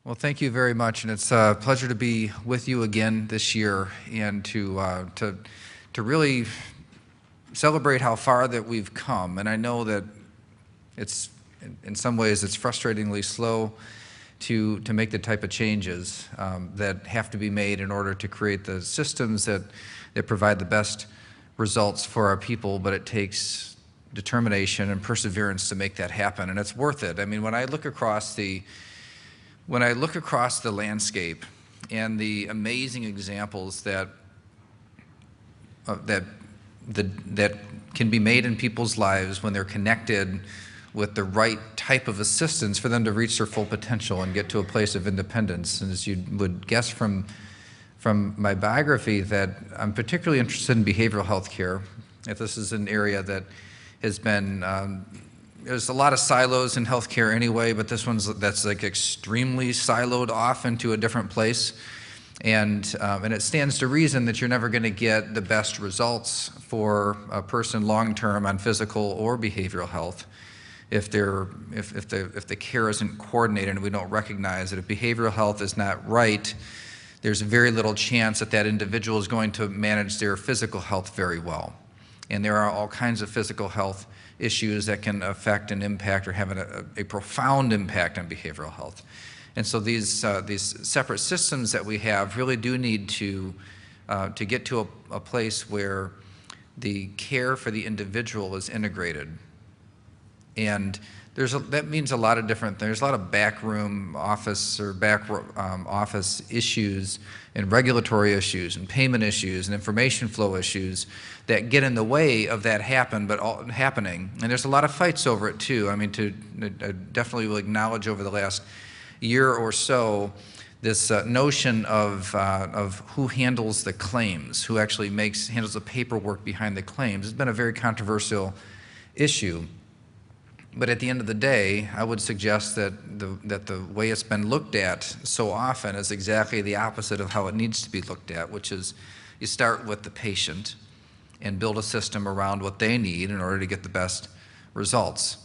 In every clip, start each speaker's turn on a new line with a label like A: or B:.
A: Well, thank you very much, and it's a pleasure to be with you again this year and to really celebrate how far that we've come. And I know that it's in some ways it's frustratingly slow to make the type of changes that have to be made in order to create the systems that provide the best results for our people. But it takes determination and perseverance to make that happen, and it's worth it. I mean, when I look across the landscape and the amazing examples that can be made in people's lives when they're connected with the right type of assistance for them to reach their full potential and get to a place of independence. And as you would guess from my biography, that I'm particularly interested in behavioral health care. If this is an area that has been there's a lot of silos in healthcare anyway, but this that's like extremely siloed off into a different place, and it stands to reason that you're never going to get the best results for a person long term on physical or behavioral health if the care isn't coordinated and we don't recognize that if behavioral health is not right, there's very little chance that that individual is going to manage their physical health very well. And there are all kinds of physical health issues that can affect and impact or have a profound impact on behavioral health. And so these separate systems that we have really do need to get to a place where the care for the individual is integrated. And that means a lot of different things. There's a lot of backroom office or office issues and regulatory issues and payment issues and information flow issues that get in the way of that happening. And there's a lot of fights over it too. I mean, I definitely will acknowledge over the last year or so this notion of who handles the claims, who actually handles the paperwork behind the claims. It's been a very controversial issue. But at the end of the day, I would suggest that the way it's been looked at so often is exactly the opposite of how it needs to be looked at, which is you start with the patient and build a system around what they need in order to get the best results.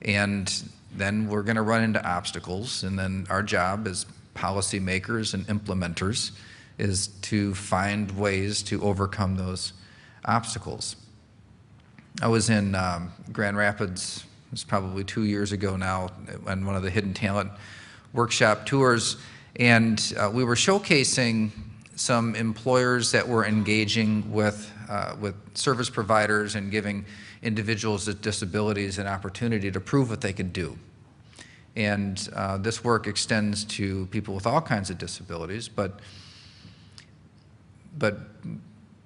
A: And then we're going to run into obstacles, and then our job as policymakers and implementers is to find ways to overcome those obstacles. I was in Grand Rapids. It was probably 2 years ago now on one of the Hidden Talent workshop tours, and we were showcasing some employers that were engaging with service providers and giving individuals with disabilities an opportunity to prove what they could do. And this work extends to people with all kinds of disabilities, but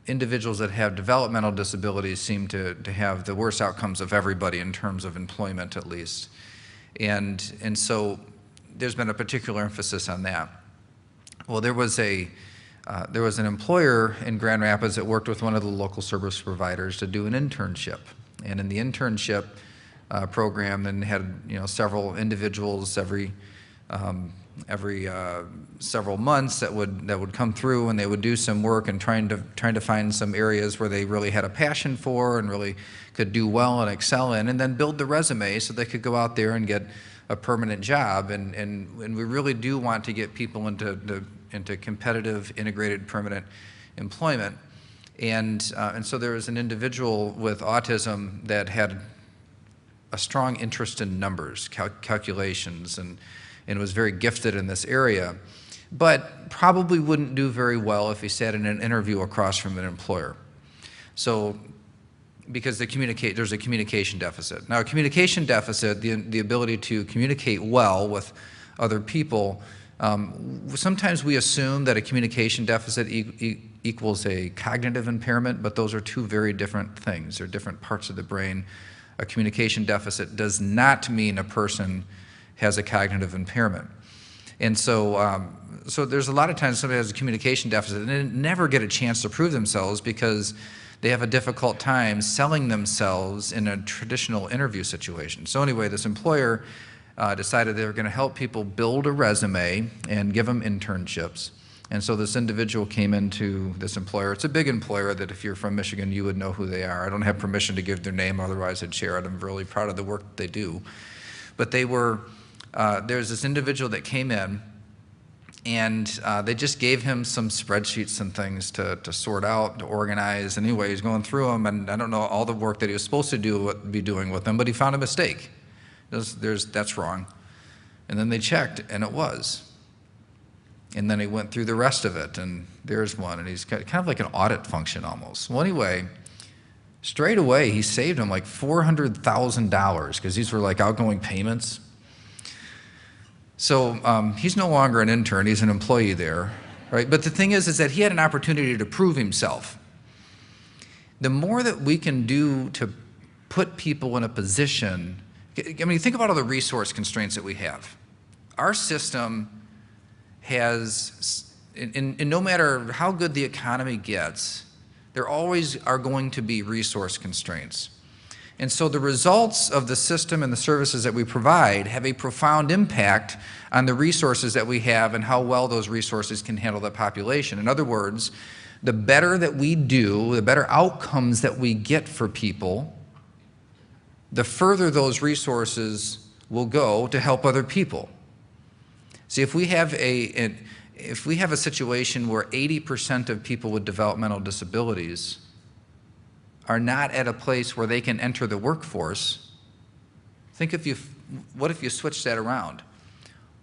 A: individuals that have developmental disabilities seem to have the worst outcomes of everybody in terms of employment, at least. And so there's been a particular emphasis on that. Well, there was an employer in Grand Rapids that worked with one of the local service providers to do an internship. And in the internship program, then had several individuals every several months that would come through, and they would do some work and trying to find some areas where they really had a passion for and really could do well and excel in, and then build the resume so they could go out there and get a permanent job. And we really do want to get people into competitive, integrated, permanent employment. And so there was an individual with autism that had a strong interest in numbers, calculations, and was very gifted in this area, but probably wouldn't do very well if he sat in an interview across from an employer. So, because there's a communication deficit. Now, a communication deficit, the ability to communicate well with other people, sometimes we assume that a communication deficit equals a cognitive impairment, but those are two very different things. They're different parts of the brain. A communication deficit does not mean a person has a cognitive impairment. And so there's a lot of times somebody has a communication deficit and they never get a chance to prove themselves because they have a difficult time selling themselves in a traditional interview situation. So anyway, this employer decided they were going to help people build a resume and give them internships. And so this individual came into this employer. It's a big employer that if you're from Michigan, you would know who they are. I don't have permission to give their name, otherwise I'd share it. I'm really proud of the work that they do. But there's this individual that came in And they just gave him some spreadsheets and things to sort out, to organize. And anyway, he's going through them, and I don't know all the work that he was supposed to be doing with them, but he found a mistake. That's wrong. And then they checked, and it was. And then he went through the rest of it, and there's one, and he's kind of like an audit function almost. Well, anyway, straight away, he saved him like $400,000 because these were like outgoing payments. So he's no longer an intern, he's an employee there, right? But the thing is that he had an opportunity to prove himself. The more that we can do to put people in a position, I mean, think about all the resource constraints that we have. Our system has, and no matter how good the economy gets, there always are going to be resource constraints. And so the results of the system and the services that we provide have a profound impact on the resources that we have and how well those resources can handle the population. In other words, the better that we do, the better outcomes that we get for people, the further those resources will go to help other people. See, if we have a situation where 80% of people with developmental disabilities are not at a place where they can enter the workforce, what if you switch that around?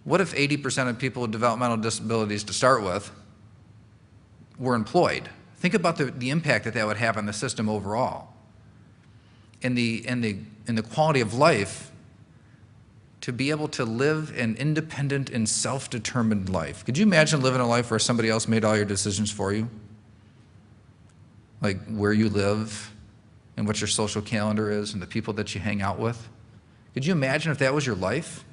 A: What if 80% of people with developmental disabilities to start with were employed? Think about the impact that would have on the system overall. And the quality of life, to be able to live an independent and self-determined life. Could you imagine living a life where somebody else made all your decisions for you? Like where you live and what your social calendar is and the people that you hang out with? Could you imagine if that was your life?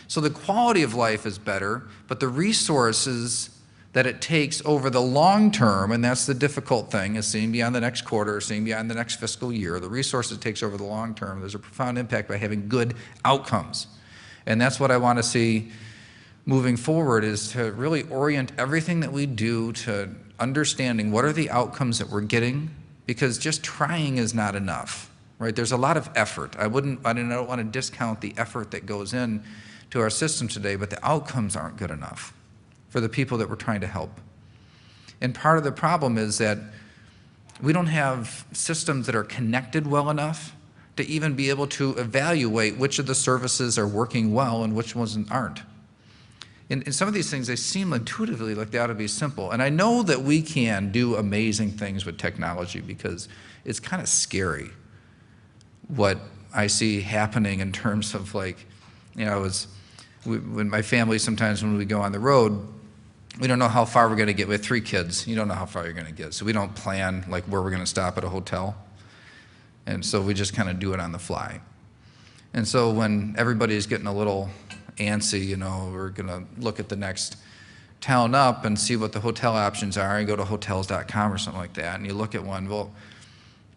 A: So the quality of life is better, but the resources that it takes over the long term, and that's the difficult thing, is seeing beyond the next quarter, seeing beyond the next fiscal year, the resources it takes over the long term, there's a profound impact by having good outcomes. And that's what I want to see moving forward, is to really orient everything that we do to understanding what are the outcomes that we're getting, because just trying is not enough, right? There's a lot of effort. I don't want to discount the effort that goes in to our system today, but the outcomes aren't good enough for the people that we're trying to help. And part of the problem is that we don't have systems that are connected well enough to even be able to evaluate which of the services are working well and which ones aren't. And some of these things, they seem intuitively like they ought to be simple. And I know that we can do amazing things with technology, because it's kind of scary what I see happening in terms of, like, you know, when my family, sometimes when we go on the road, we don't know how far we're going to get with 3 kids. You don't know how far you're going to get. So we don't plan like where we're going to stop at a hotel. And so we just kind of do it on the fly. And so when everybody's getting a little antsy, you know, we're going to look at the next town up and see what the hotel options are, and go to hotels.com or something like that, and you look at one, well,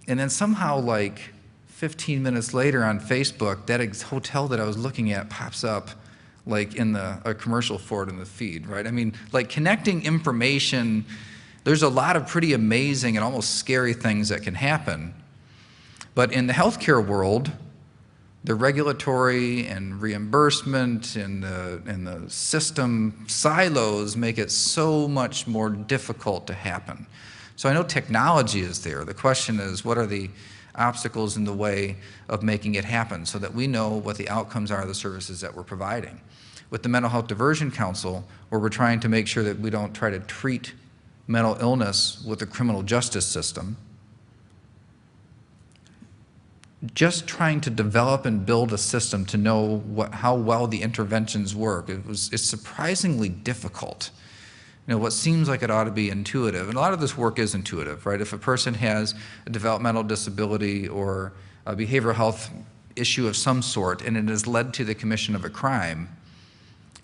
A: and then somehow like 15 minutes later on Facebook, that hotel that I was looking at pops up like in a commercial for it in the feed, right? I mean, like connecting information, there's a lot of pretty amazing and almost scary things that can happen. But in the healthcare world, the regulatory and reimbursement and the system silos make it so much more difficult to happen. So I know technology is there. The question is, what are the obstacles in the way of making it happen so that we know what the outcomes are of the services that we're providing? With the Mental Health Diversion Council, where we're trying to make sure that we don't try to treat mental illness with the criminal justice system, just trying to develop and build a system to know how well the interventions work, it's surprisingly difficult. You know, what seems like it ought to be intuitive, and a lot of this work is intuitive, right? If a person has a developmental disability or a behavioral health issue of some sort, and it has led to the commission of a crime,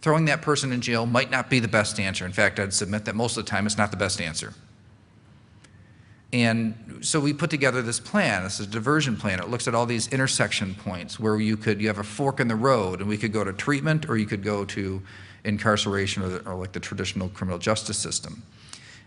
A: throwing that person in jail might not be the best answer. In fact, I'd submit that most of the time it's not the best answer. And so we put together this plan. This is a diversion plan. It looks at all these intersection points where you have a fork in the road, and we could go to treatment, or you could go to incarceration, or like the traditional criminal justice system.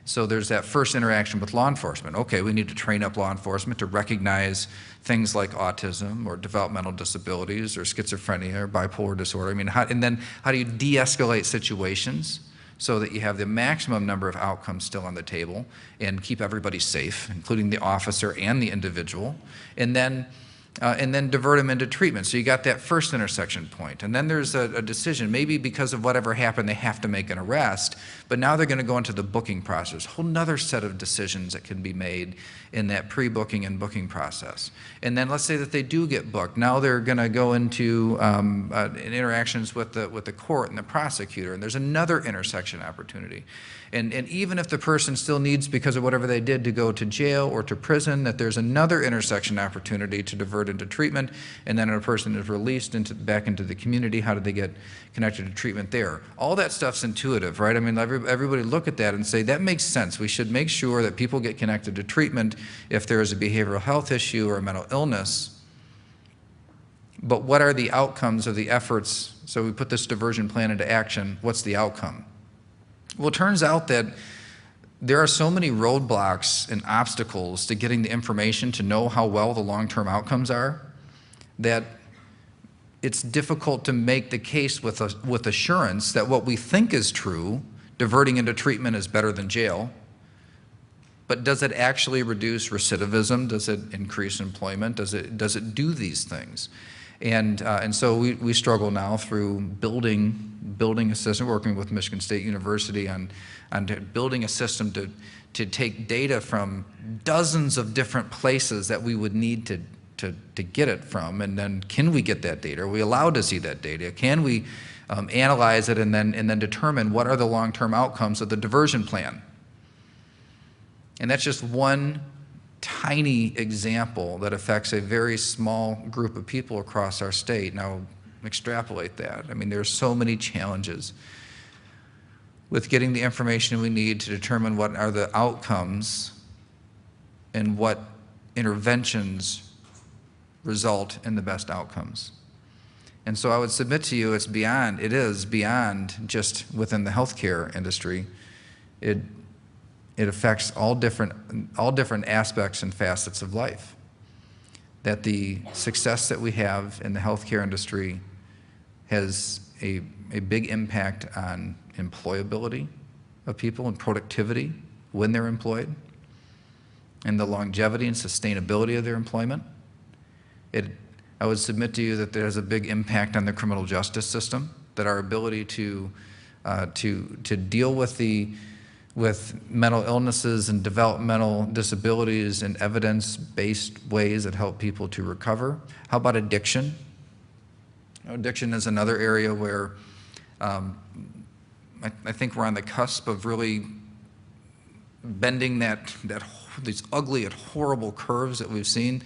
A: So there's that first interaction with law enforcement. Okay, we need to train up law enforcement to recognize things like autism or developmental disabilities or schizophrenia or bipolar disorder. I mean, and then how do you de-escalate situations so that you have the maximum number of outcomes still on the table and keep everybody safe, including the officer and the individual, and then divert them into treatment. So you got that first intersection point. And then there's a decision. Maybe because of whatever happened, they have to make an arrest, but now they're going to go into the booking process. A whole nother set of decisions that can be made in that pre-booking and booking process. And then let's say that they do get booked. Now they're going to go into interactions with the court and the prosecutor, and there's another intersection opportunity. And even if the person still needs, because of whatever they did, to go to jail or to prison, that there's another intersection opportunity to divert into treatment, and then a person is released back into the community. How do they get connected to treatment there? All that stuff's intuitive, right? I mean, everybody look at that and say, that makes sense. We should make sure that people get connected to treatment if there is a behavioral health issue or a mental illness. But what are the outcomes of the efforts? So we put this diversion plan into action. What's the outcome? Well, it turns out that there are so many roadblocks and obstacles to getting the information to know how well the long-term outcomes are that it's difficult to make the case with assurance that what we think is true, diverting into treatment is better than jail, but does it actually reduce recidivism? Does it increase employment? Does it do these things? And so we struggle now through building a system, working with Michigan State University on building a system to take data from dozens of different places that we would need to get it from, and then can we get that data? Are we allowed to see that data? Can we analyze it and then determine what are the long-term outcomes of the diversion plan? And that's just one tiny example that affects a very small group of people across our state. Now, extrapolate that. I mean, there's so many challenges with getting the information we need to determine what are the outcomes and what interventions result in the best outcomes. And so I would submit to you it is beyond just within the healthcare industry. It affects all different aspects and facets of life. That the success that we have in the healthcare industry has a big impact on employability of people and productivity when they're employed, and the longevity and sustainability of their employment. I would submit to you that there has a big impact on the criminal justice system, that our ability to deal with mental illnesses and developmental disabilities and evidence-based ways that help people to recover. How about addiction? Addiction is another area where I think we're on the cusp of really bending these ugly and horrible curves that we've seen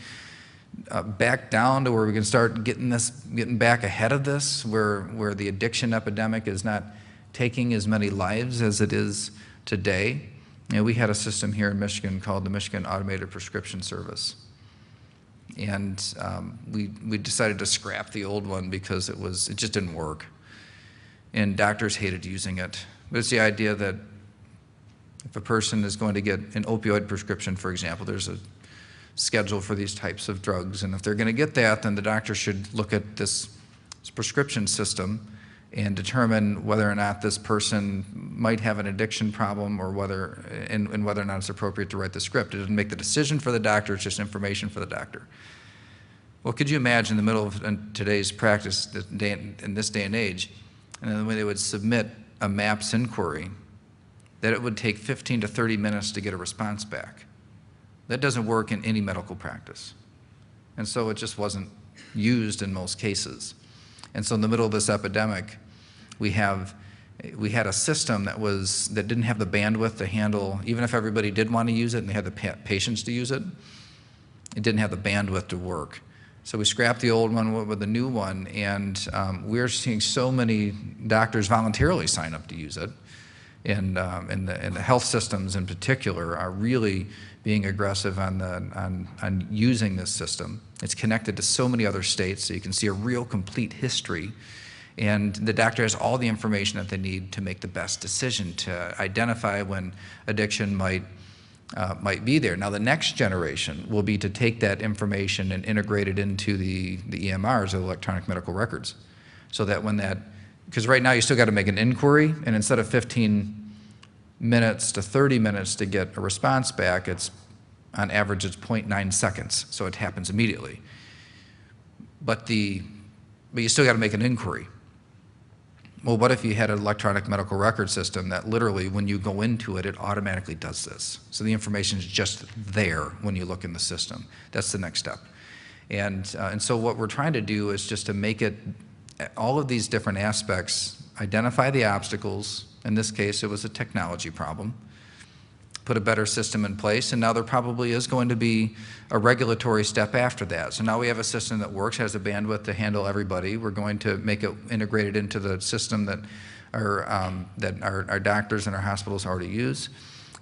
A: back down to where we can start getting back ahead of this, where the addiction epidemic is not taking as many lives as it is today. We had a system here in Michigan called the Michigan Automated Prescription Service. And we decided to scrap the old one because it just didn't work. And doctors hated using it. But it's the idea that if a person is going to get an opioid prescription, for example, there's a schedule for these types of drugs. And if they're going to get that, then the doctor should look at this prescription system and determine whether or not this person might have an addiction problem, or whether or not it's appropriate to write the script. It doesn't make the decision for the doctor, it's just information for the doctor. Well, could you imagine in the middle of today's practice, in this day and age, and then when they would submit a MAPS inquiry, that it would take 15 to 30 minutes to get a response back. That doesn't work in any medical practice. And so it just wasn't used in most cases. And so in the middle of this epidemic, we had a system that didn't have the bandwidth to handle, even if everybody did want to use it and they had the patients to use it, it didn't have the bandwidth to work. So we scrapped the old one with the new one, and we're seeing so many doctors voluntarily sign up to use it. And the health systems in particular are really being aggressive on using this system. It's connected to so many other states, so you can see a real complete history. And the doctor has all the information that they need to make the best decision to identify when addiction might be there. Now, the next generation will be to take that information and integrate it into the EMRs, or electronic medical records, so that when that because right now you still got to make an inquiry, and instead of 15 minutes to 30 minutes to get a response back, it's on average it's 0.9 seconds, so it happens immediately. But you still got to make an inquiry. Well, what if you had an electronic medical record system that literally, when you go into it, it automatically does this? So the information is just there when you look in the system. That's the next step. And so what we're trying to do is just to make it, all of these different aspects, identify the obstacles. In this case, it was a technology problem. Put a better system in place, and now there probably is going to be a regulatory step after that. So now we have a system that works, has the bandwidth to handle everybody. We're going to make it integrated into the system that our doctors and our hospitals already use.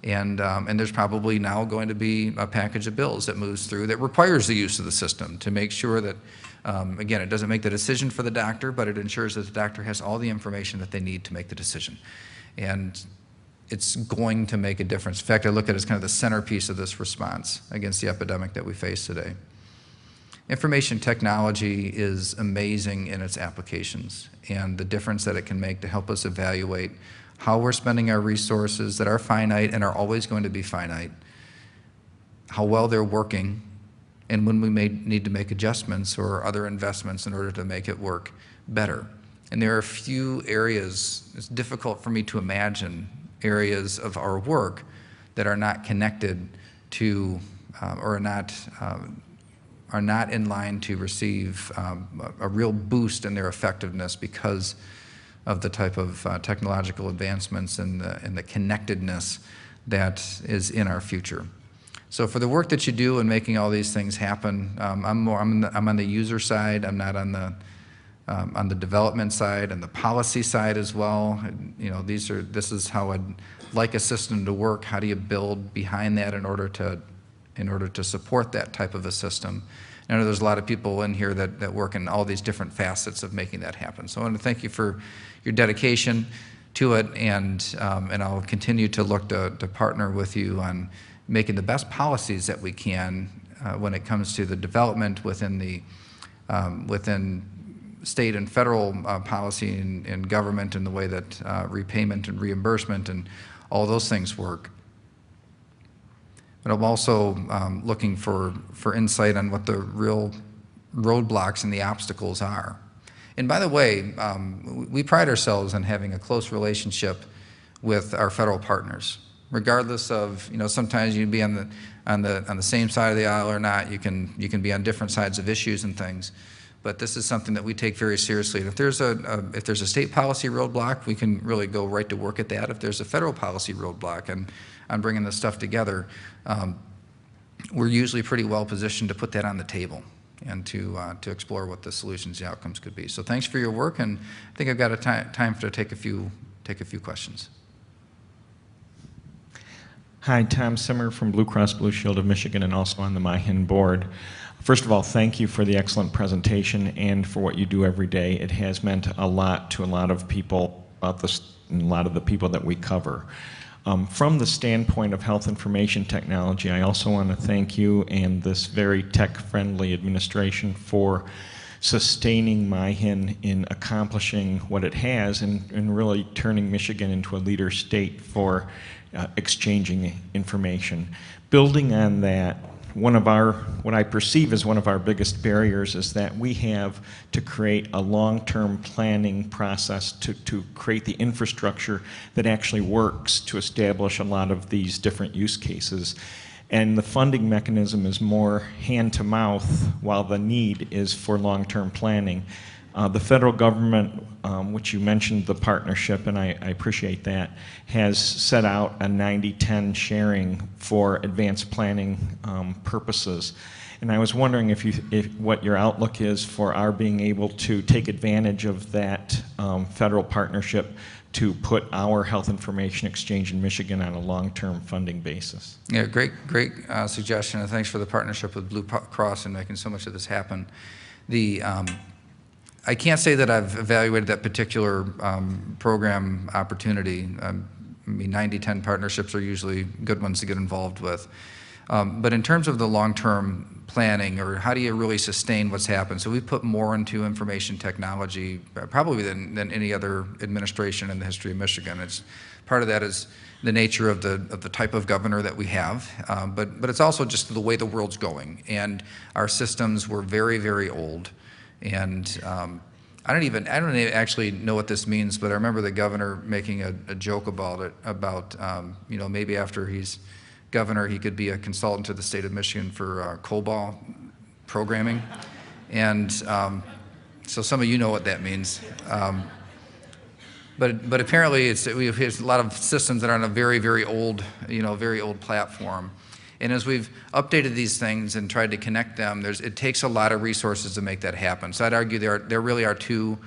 A: And there's probably now going to be a package of bills that moves through that requires the use of the system to make sure that, again, it doesn't make the decision for the doctor, but it ensures that the doctor has all the information that they need to make the decision. And it's going to make a difference. In fact, I look at it as kind of the centerpiece of this response against the epidemic that we face today. Information technology is amazing in its applications and the difference that it can make to help us evaluate how we're spending our resources that are finite and are always going to be finite, how well they're working, and when we may need to make adjustments or other investments in order to make it work better. And there are a few areas, it's difficult for me to imagine areas of our work that are not connected to or are not in line to receive a real boost in their effectiveness because of the type of technological advancements and the connectedness that is in our future. So for the work that you do in making all these things happen, I'm on the user side. I'm not on the development side and the policy side as well. You know, this is how I'd like a system to work. How do you build behind that in order to support that type of a system? I know there's a lot of people in here that work in all these different facets of making that happen. So I want to thank you for your dedication to it, and I'll continue to look to partner with you on making the best policies that we can when it comes to the development within state and federal policy and government, and the way that repayment and reimbursement and all those things work. But I'm also looking for insight on what the real roadblocks and the obstacles are. And by the way, we pride ourselves on having a close relationship with our federal partners, regardless of, you know, sometimes you'd be on the same side of the aisle or not. You can be on different sides of issues and things. But this is something that we take very seriously. And if there's a state policy roadblock, we can really go right to work at that. If there's a federal policy roadblock and on bringing this stuff together, we're usually pretty well positioned to put that on the table and to explore what the solutions and outcomes could be. So thanks for your work, and I think I've got time to take a few questions.
B: Hi, Tom Simmer from Blue Cross Blue Shield of Michigan, and also on the MiHIN board. First of all, thank you for the excellent presentation and for what you do every day. It has meant a lot to a lot of people, and a lot of the people that we cover. From the standpoint of health information technology, I also want to thank you and this very tech-friendly administration for sustaining MiHIN in accomplishing what it has and really turning Michigan into a leader state for exchanging information. Building on that, what I perceive as one of our biggest barriers is that we have to create a long-term planning process to create the infrastructure that actually works to establish a lot of these different use cases. And the funding mechanism is more hand-to-mouth, while the need is for long-term planning. The federal government, which you mentioned the partnership, and I appreciate that, has set out a 90-10 sharing for advanced planning purposes. And I was wondering what your outlook is for our being able to take advantage of that federal partnership to put our health information exchange in Michigan on a long-term funding basis.
A: Yeah, great suggestion, and thanks for the partnership with Blue Cross and making so much of this happen. I can't say that I've evaluated that particular program opportunity. I mean, 90-10 partnerships are usually good ones to get involved with. But in terms of the long-term planning, or how do you really sustain what's happened, so we put more into information technology probably than any other administration in the history of Michigan. Part of that is the nature of the type of governor that we have, but it's also just the way the world's going. And our systems were very, very old. And I don't actually know what this means, but I remember the governor making a joke about it, about maybe after he's governor, he could be a consultant to the state of Michigan for COBOL programming. And so some of you know what that means. But apparently we have a lot of systems that are on a very, very old, very old platform. And as we've updated these things and tried to connect them, it takes a lot of resources to make that happen. So I'd argue there really are two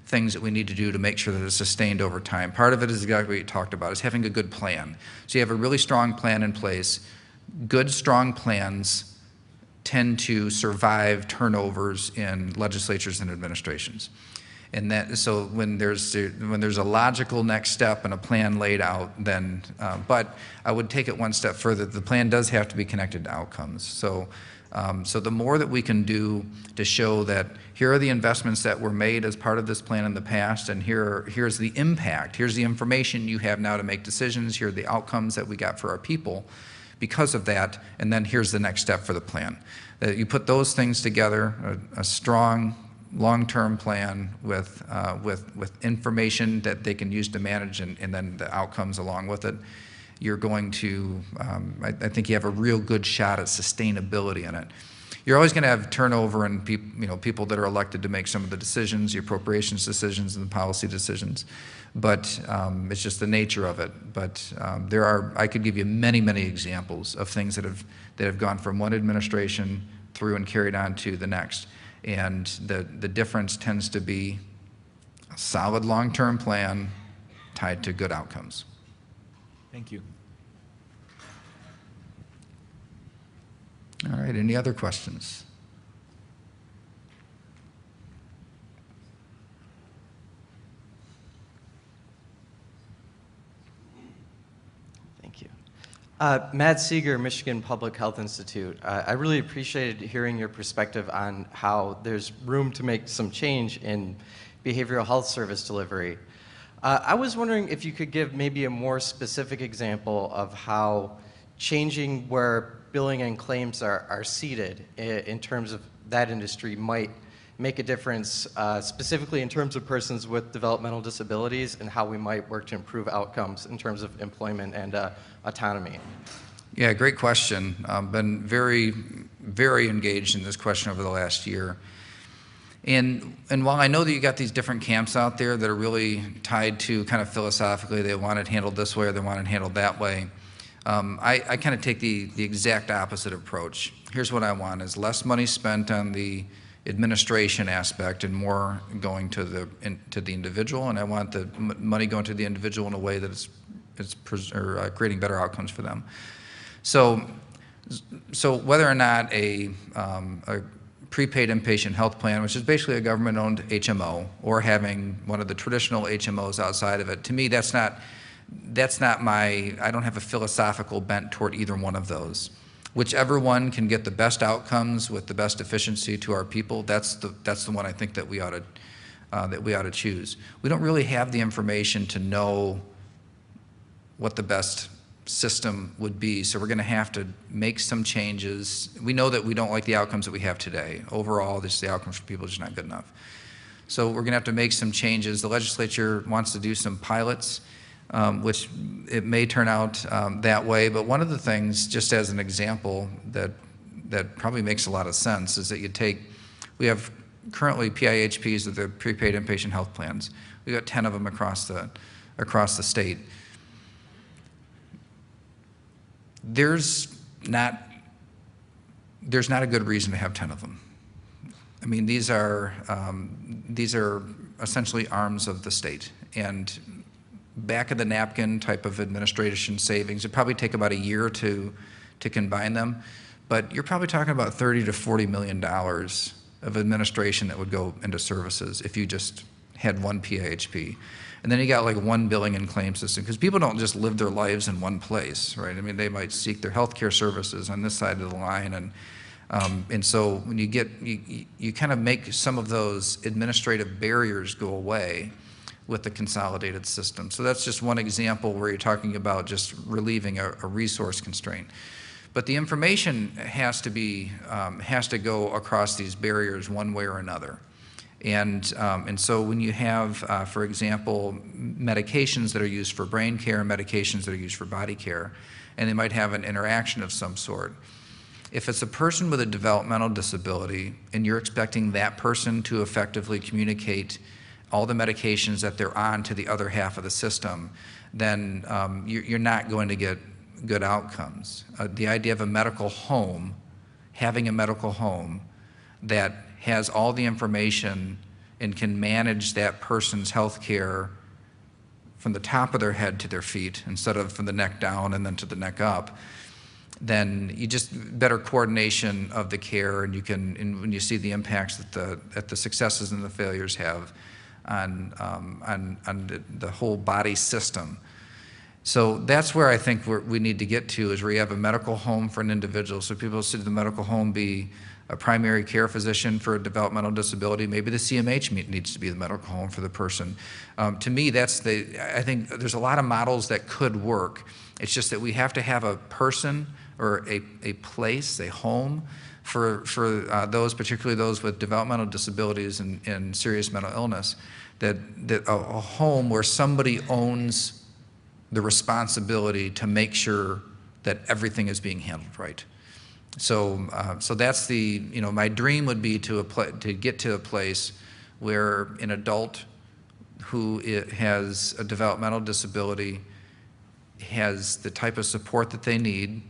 A: things that we need to do to make sure that it's sustained over time. Part of it is exactly what you talked about, is having a good plan. So you have a really strong plan in place. Good, strong plans tend to survive turnovers in legislatures and administrations. And so when there's a logical next step and a plan laid out, then, but I would take it one step further. The plan does have to be connected to outcomes. So the more that we can do to show that here are the investments that were made as part of this plan in the past, and here's the impact, here's the information you have now to make decisions, here are the outcomes that we got for our people because of that, and then here's the next step for the plan. You put those things together, a strong long-term plan with information that they can use to manage, and then the outcomes along with it, you're going to, I think you have a real good shot at sustainability in it. You're always going to have turnover in people that are elected to make some of the decisions, the appropriations decisions and the policy decisions, but it's just the nature of it. But I could give you many, many examples of things that have gone from one administration through and carried on to the next. And the difference tends to be a solid long-term plan tied to good outcomes.
B: Thank you.
A: All right, any other questions?
C: Thank you. Matt Seeger, Michigan Public Health Institute. I really appreciated hearing your perspective on how there's room to make some change in behavioral health service delivery. I was wondering if you could give maybe a more specific example of how changing where billing and claims are seated in terms of that industry might make a difference, specifically in terms of persons with developmental disabilities, and how we might work to improve outcomes in terms of employment and autonomy.
A: Yeah, great question. Been very, very engaged in this question over the last year. And while I know that you got these different camps out there that are really tied to kind of philosophically, they want it handled this way or they want it handled that way, I kind of take the exact opposite approach. Here's what I want, is less money spent on the administration aspect and more going to the individual, and I want the money going to the individual in a way that it's creating better outcomes for them. So whether or not a prepaid inpatient health plan, which is basically a government-owned HMO, or having one of the traditional HMOs outside of it, to me that's not I don't have a philosophical bent toward either one of those. Whichever one can get the best outcomes with the best efficiency to our people, that's the one I think that we ought to choose. We don't really have the information to know what the best system would be, so we're going to have to make some changes. We know that we don't like the outcomes that we have today. Overall, the outcomes for people are just not good enough. So we're going to have to make some changes. The legislature wants to do some pilots, which it may turn out that way. But one of the things, just as an example, that probably makes a lot of sense is that we have currently PIHPs, of the prepaid inpatient health plans. We've got 10 of them across the state. There's not a good reason to have 10 of them. I mean, these are essentially arms of the state, and back of the napkin type of administration savings. It'd probably take about a year to combine them, but you're probably talking about $30 to $40 million of administration that would go into services if you just had one PIHP. And then you got like one billing and claim system, because people don't just live their lives in one place, right? I mean, they might seek their healthcare services on this side of the line, and so when you get, you kind of make some of those administrative barriers go away with the consolidated system. So that's just one example where you're talking about just relieving a resource constraint. But the information has to go across these barriers one way or another. And so when you have, for example, medications that are used for brain care and medications that are used for body care, and they might have an interaction of some sort, if it's a person with a developmental disability and you're expecting that person to effectively communicate all the medications that they're on to the other half of the system, then you're not going to get good outcomes. The idea of a medical home, having a medical home that has all the information and can manage that person's health care from the top of their head to their feet instead of from the neck down and then to the neck up, then you just better coordination of the care, and you can, and when you see the impacts that the successes and the failures have on the whole body system. So that's where I think we need to get to, is where you have a medical home for an individual. So people see the medical home be a primary care physician for a developmental disability. Maybe the CMH needs to be the medical home for the person. To me, I think there's a lot of models that could work. It's just that we have to have a person or a place, a home for those, particularly those with developmental disabilities and serious mental illness, that a home where somebody owns the responsibility to make sure that everything is being handled right. So that's my dream would be to get to a place where an adult who has a developmental disability has the type of support that they need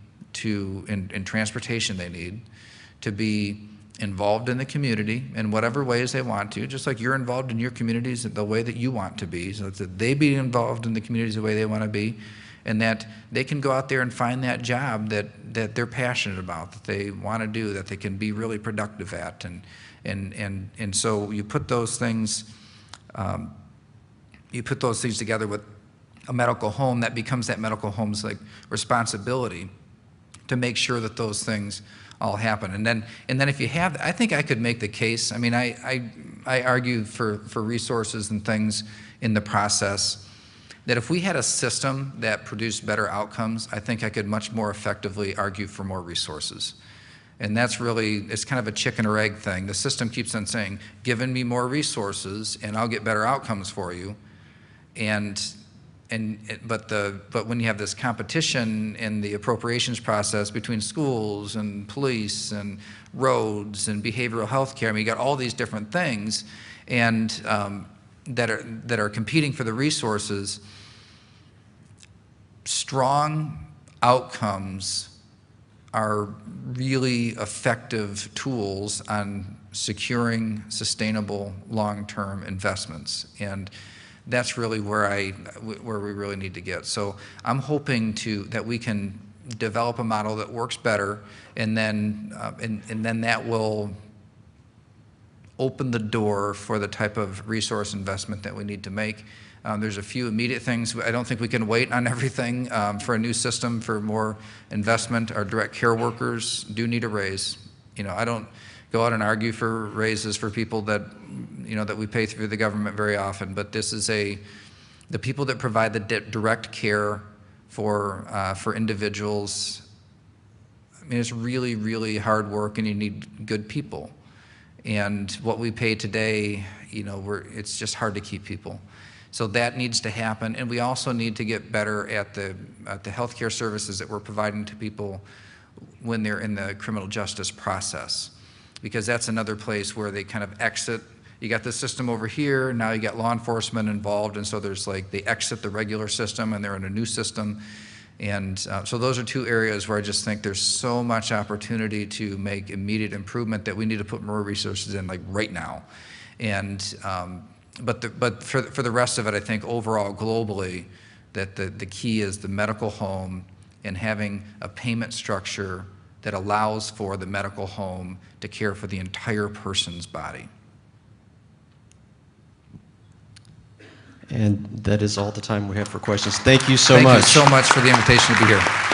A: and transportation they need to be involved in the community in whatever ways they want to, just like you're involved in your communities the way that you want to be, so that they be involved in the communities the way they want to be, and that they can go out there and find that job that they're passionate about, that they want to do, that they can be really productive at, and so you put those things together with a medical home, that becomes that medical home's like responsibility to make sure that those things all happen. And then if you have, I think I could make the case. I mean, I argue for resources and things in the process, that if we had a system that produced better outcomes, I think I could much more effectively argue for more resources. And that's really, it's kind of a chicken or egg thing. The system keeps on saying, giving me more resources and I'll get better outcomes for you. But when you have this competition in the appropriations process between schools and police and roads and behavioral health care, I mean, you got all these different things and that are competing for the resources. Strong outcomes are really effective tools on securing sustainable long-term investments, and that's really where we really need to get. So I'm hoping that we can develop a model that works better, and then that will open the door for the type of resource investment that we need to make. There's a few immediate things. I don't think we can wait on everything for a new system for more investment. Our direct care workers do need a raise. I don't go out and argue for raises for people that we pay through the government very often, but this is the people that provide the direct care for individuals. I mean, it's really, really hard work, and you need good people. And what we pay today, it's just hard to keep people. So that needs to happen, and we also need to get better at the healthcare services that we're providing to people when they're in the criminal justice process, because that's another place where they kind of exit. You got this system over here, now you got law enforcement involved, and so there's they exit the regular system and they're in a new system. And so those are two areas where I just think there's so much opportunity to make immediate improvement that we need to put more resources in right now. And but for the rest of it, I think overall globally that the key is the medical home and having a payment structure that allows for the medical home to care for the entire person's body.
D: And that is all the time we have for questions. Thank you so
A: Thank
D: much.
A: you so much for the invitation to be here.